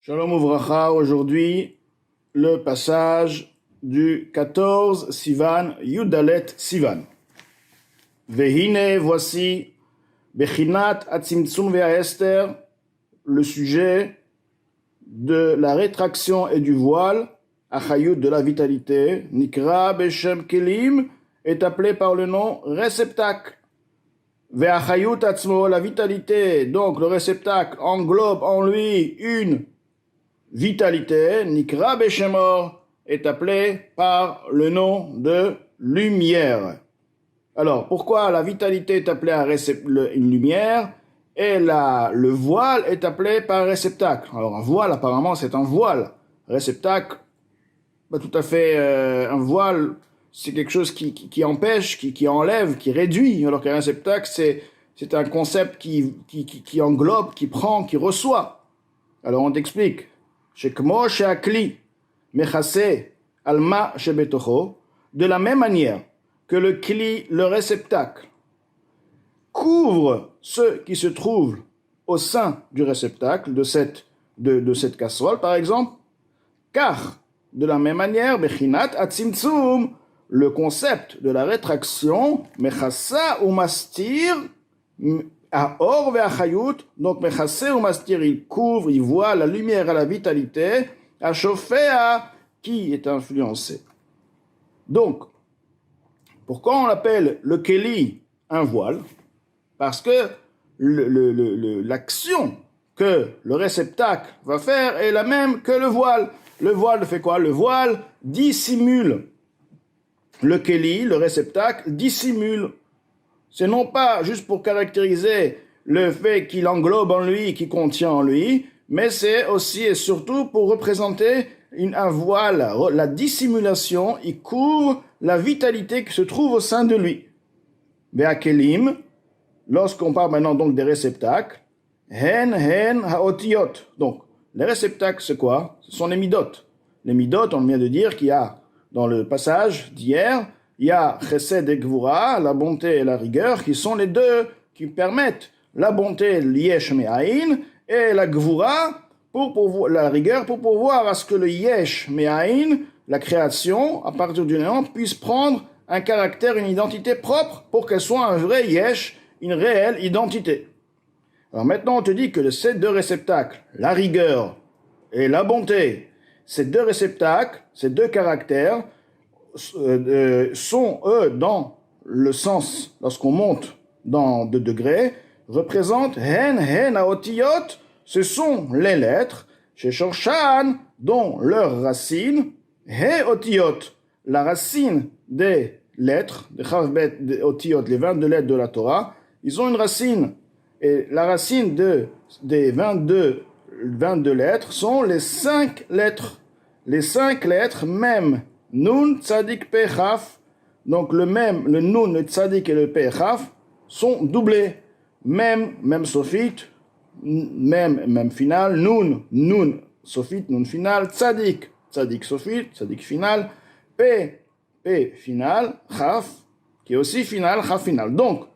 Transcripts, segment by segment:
Shalom Uvracha, aujourd'hui, le passage du 14 Sivan, Yudalet Sivan. Vehine, voici, Bechinat Atzimtzum Ve'aester, le sujet de la rétraction et du voile, Achayut de la vitalité, Nikra Beshem Kelim, est appelé par le nom réceptacle. Ve'achayut Atzmo, la vitalité, donc le réceptacle englobe en lui une vitalité, Nikra Beshemor, est appelé par le nom de lumière. Alors, pourquoi la vitalité est appelée une lumière et le voile est appelé par réceptacle? Alors, un voile, apparemment, c'est un voile. Réceptacle, pas tout à fait un voile, c'est quelque chose qui empêche, qui enlève, qui réduit, alors qu'un réceptacle, c'est un concept qui englobe, qui prend, qui reçoit. Alors, on t'explique. Shekmo she'akli mechase alma shebetocho, de la même manière que le kli, le réceptacle, couvre ceux qui se trouvent au sein du réceptacle, de cette casserole par exemple, car de la même manière, bechinat atzimtzum, le concept de la rétraction, mechasa ou mastir, Aor ve'achayut, donc mechaseh ou mastir, il couvre, il voit la lumière à la vitalité, à chauffer à qui est influencé. Donc, pourquoi on l'appelle le keli un voile? Parce que l'action que le réceptacle va faire est la même que le voile. Le voile fait quoi? Le voile dissimule. Le keli, le réceptacle, dissimule. C'est non pas juste pour caractériser le fait qu'il englobe en lui, qu'il contient en lui, mais c'est aussi et surtout pour représenter un voile. La dissimulation, il couvre la vitalité qui se trouve au sein de lui. Be'akelim, lorsqu'on parle maintenant donc des réceptacles, hen haotiyot. Donc, les réceptacles, c'est quoi? Ce sont les midot. Les midot, on vient de dire qu'il y a, dans le passage d'hier, il y a chesed et gvura, la bonté et la rigueur, qui sont les deux qui permettent la bonté, l'yesh me'aïn, et la gvura, la rigueur, pour pouvoir à ce que le yesh me'aïn, la création, à partir du néant, puisse prendre un caractère, une identité propre, pour qu'elle soit un vrai yesh, une réelle identité. Alors maintenant, on te dit que ces deux réceptacles, la rigueur et la bonté, ces deux réceptacles, ces deux caractères, sont, eux, dans le sens, lorsqu'on monte dans 2 degrés, représentent hen aotiyot, ce sont les lettres, chez Shorshan, dont leur racine, he otiyot, la racine des lettres, des chavbet, des otiyot, les 22 lettres de la Torah, ils ont une racine, et la racine des 22 lettres sont les 5 lettres. Les 5 lettres, même Nun, Tzadik, Pe, Chaf, donc le Nun, le Tzadik et le Pe, Chaf, sont doublés. Même sophite, même final, Nun, sophite, Nun final, Tzadik sophite, Tzadik final, Pe final, Chaf, qui est aussi final, Chaf final. Donc,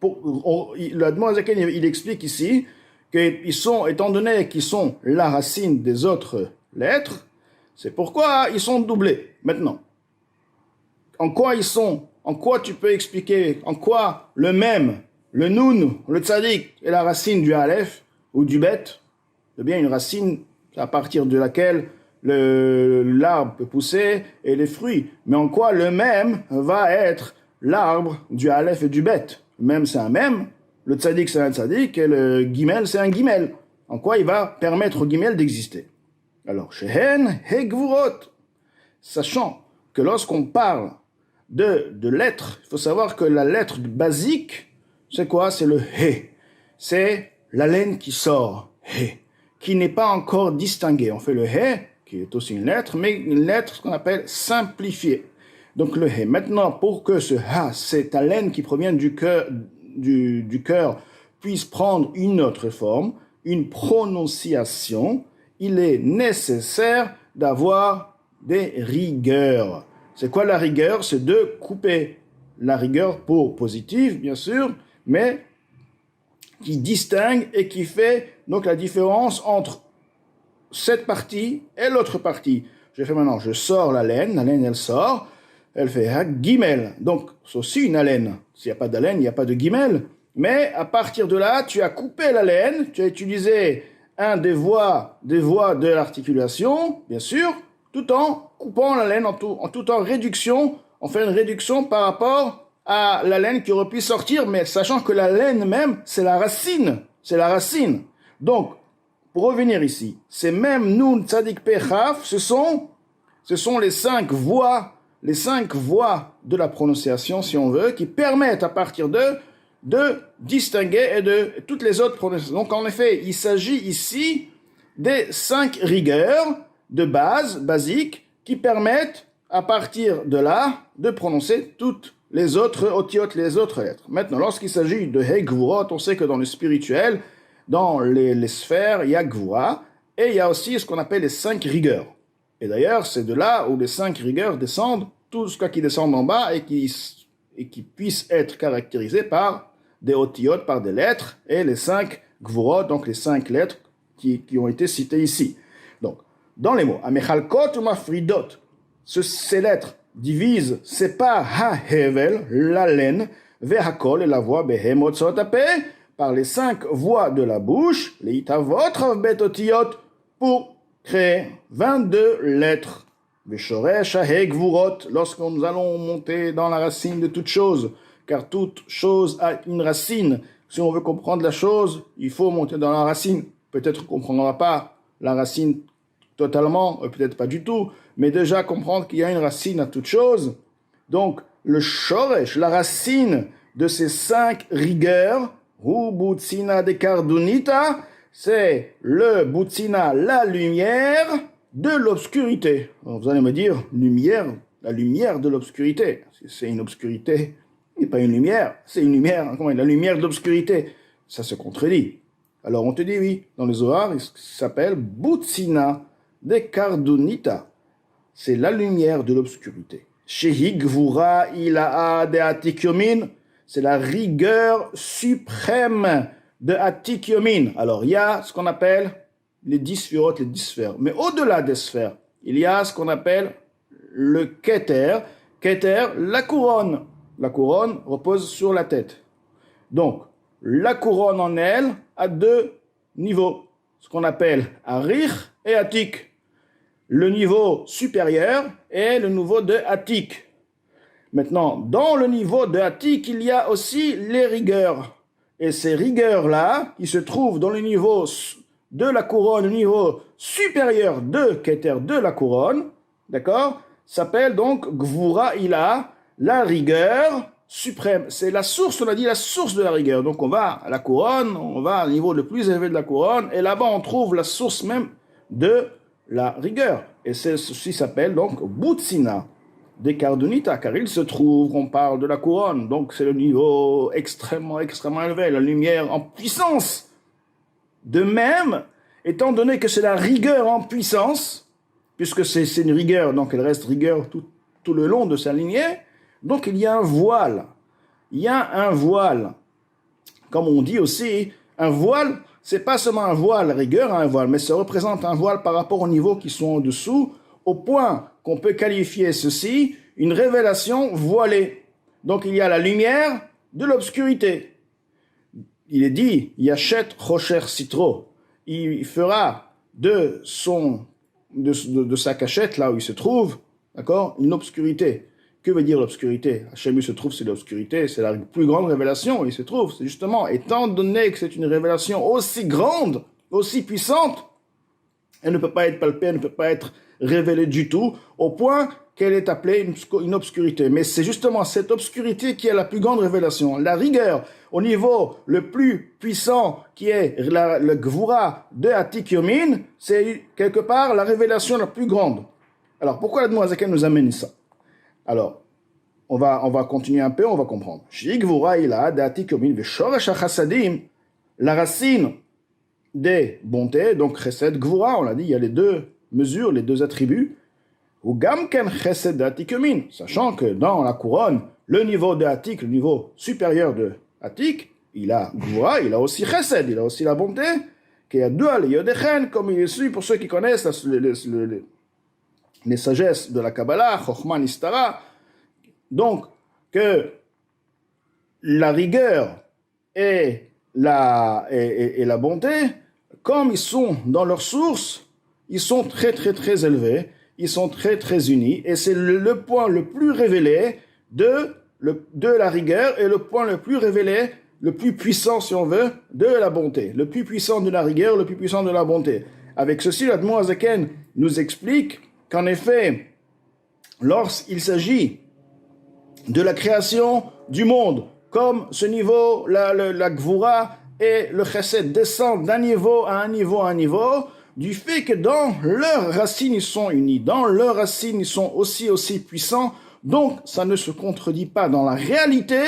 l'Admon Azaken, il explique ici qu'ils sont, étant donné qu'ils sont la racine des autres lettres, c'est pourquoi ils sont doublés. Maintenant, en quoi tu peux expliquer, en quoi le même, le nun, le tzadik est la racine du aleph ou du bet? C'est bien une racine à partir de laquelle l'arbre peut pousser et les fruits. Mais en quoi le même va être l'arbre du aleph et du bet? Même c'est un même, le tzadik c'est un tzadik et le gimel c'est un gimel. En quoi il va permettre au gimel d'exister? Alors, shehen hegvurot, sachant que lorsqu'on parle de lettres, il faut savoir que la lettre basique, c'est quoi? C'est le he. C'est la laine qui sort, he, qui n'est pas encore distinguée. On fait le he, qui est aussi une lettre, mais une lettre qu'on appelle simplifiée. Donc le he. Maintenant, pour que ce ha, cette haleine qui provient du cœur, puisse prendre une autre forme, une prononciation, il est nécessaire d'avoir des rigueurs. C'est quoi la rigueur? C'est de couper. La rigueur pour positive, bien sûr, mais qui distingue et qui fait donc la différence entre cette partie et l'autre partie. Je fais maintenant, je sors la laine elle sort, elle fait gimel. Donc, c'est aussi une haleine. S'il n'y a pas d'haleine, il n'y a pas de gimel. Mais à partir de là, tu as coupé la laine, tu as utilisé un des voies de l'articulation, bien sûr, tout en coupant la laine, en tout en réduction. On fait une réduction par rapport à la laine qui aurait pu sortir, mais sachant que la laine même, c'est la racine. C'est la racine. Donc, pour revenir ici, c'est même Nun Tzadik Pe Chaf, ce sont les cinq voies de la prononciation, si on veut, qui permettent à partir de distinguer et de toutes les autres prononciations. Donc, en effet, il s'agit ici des 5 rigueurs de base, basiques, qui permettent, à partir de là, de prononcer toutes les autres otiotes, les autres lettres. Maintenant, lorsqu'il s'agit de Hegvurot, on sait que dans le spirituel, dans les sphères, il y a Gvura, et il y a aussi ce qu'on appelle les 5 rigueurs. Et d'ailleurs, c'est de là où les 5 rigueurs descendent, tout ce qui descend en bas et qui puisse être caractérisé par des otiotes, par des lettres, et les 5 Gvurot, donc les 5 lettres qui ont été citées ici. Donc, dans les mots, Amechalkot ou Mafridot, ces lettres divisent, séparent Ha-Hevel, la laine, Vehakol et la voix Behemot Sotape, par les 5 voix de la bouche, les Itavot Ravbet Otiot, pour créer 22 lettres. Veshoresh Ha-Gvurot, lorsque nous allons monter dans la racine de toute chose, car toute chose a une racine. Si on veut comprendre la chose, il faut monter dans la racine. Peut-être qu'on ne comprendra pas la racine totalement, peut-être pas du tout, mais déjà comprendre qu'il y a une racine à toute chose. Donc, le shoresh, la racine de ces 5 rigueurs, ou butsina de kardunita, c'est le butsina, la lumière de l'obscurité. Alors, vous allez me dire, lumière, la lumière de l'obscurité. C'est une obscurité, et pas une lumière, c'est une lumière, la lumière de l'obscurité. Ça se contredit. Alors on te dit oui, dans les Zohar, il s'appelle butsina de kardunita. C'est la lumière de l'obscurité. Shehi gvura ilaha de atik yomin, c'est la rigueur suprême de atik yomin. Alors il y a ce qu'on appelle les 10 sphérotes, les 10 sphères. Mais au-delà des sphères, il y a ce qu'on appelle le keter. Keter, la couronne. La couronne repose sur la tête. Donc, la couronne en elle a 2 niveaux. Ce qu'on appelle arich et atik. Le niveau supérieur est le niveau de Atik. Maintenant, dans le niveau de Atik, il y a aussi les rigueurs. Et ces rigueurs-là, qui se trouvent dans le niveau de la couronne, le niveau supérieur de Keter de la couronne, d'accord, s'appelle donc Gvura Ila, la rigueur suprême. C'est la source, on a dit la source de la rigueur. Donc on va à la couronne, on va au niveau le plus élevé de la couronne, et là-bas on trouve la source même de la rigueur. Et ceci s'appelle donc Butsina de Kardunita, car il se trouve, on parle de la couronne, donc c'est le niveau extrêmement élevé, la lumière en puissance. De même, étant donné que c'est la rigueur en puissance, puisque c'est une rigueur, donc elle reste rigueur tout le long de sa lignée, donc il y a un voile. Il y a un voile. Comme on dit aussi, un voile, c'est pas seulement un voile, rigueur à un voile, mais ça représente un voile par rapport aux niveaux qui sont en dessous, au point qu'on peut qualifier ceci une révélation voilée. Donc il y a la lumière de l'obscurité. Il est dit, Yachet Rocher Citro. Il fera de sa cachette, là où il se trouve, d'accord, une obscurité. Que veut dire l'obscurité? Hachem se trouve, c'est l'obscurité, c'est la plus grande révélation, il se trouve. C'est justement, étant donné que c'est une révélation aussi grande, aussi puissante, elle ne peut pas être palpée, elle ne peut pas être révélée du tout, au point qu'elle est appelée une obscurité. Mais c'est justement cette obscurité qui est la plus grande révélation. La rigueur, au niveau le plus puissant, qui est le Gvura de Atik Yomin, c'est quelque part la révélation la plus grande. Alors, pourquoi la Noazaken nous amène ça? Alors, on va continuer un peu, on va comprendre. La racine des bontés, donc chesed gvura, on l'a dit, il y a les 2 mesures, les 2 attributs, ou gamken chesed d'atik yomin, sachant que dans la couronne, le niveau de atik, le niveau supérieur de atik, il a gvura, il a aussi chesed, il a aussi la bonté, comme il est su pour ceux qui connaissent les sagesses de la Kabbalah, Chochma Nistara, donc que la rigueur et la bonté, comme ils sont dans leur source, ils sont très très très élevés, ils sont très très unis, et c'est le point le plus révélé de la rigueur et le point le plus révélé, le plus puissant si on veut, de la bonté. Le plus puissant de la rigueur, le plus puissant de la bonté. Avec ceci, l'Admor Hazaken nous explique qu'en effet, lorsqu'il s'agit de la création du monde, comme ce niveau, la Gvura et le Chesed descendent d'un niveau à un niveau à un niveau, du fait que dans leurs racines ils sont unis, dans leurs racines ils sont aussi puissants, donc ça ne se contredit pas. Dans la réalité,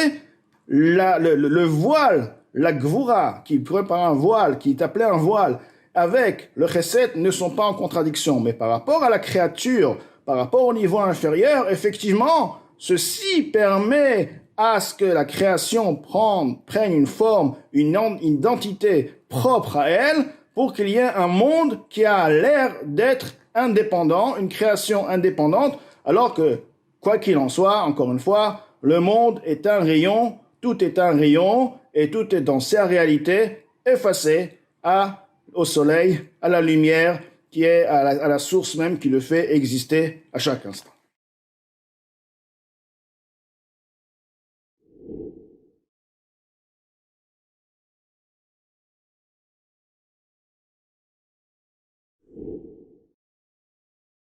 le voile, la Gvura, qui pourrait par un voile, qui est appelé un voile, avec le Chesed ne sont pas en contradiction. Mais par rapport à la créature, par rapport au niveau inférieur, effectivement, ceci permet à ce que la création prenne une forme, une identité propre à elle, pour qu'il y ait un monde qui a l'air d'être indépendant, une création indépendante, alors que, quoi qu'il en soit, encore une fois, le monde est un rayon, tout est un rayon, et tout est dans sa réalité effacé au soleil, à la lumière, qui est à la source même qui le fait exister à chaque instant.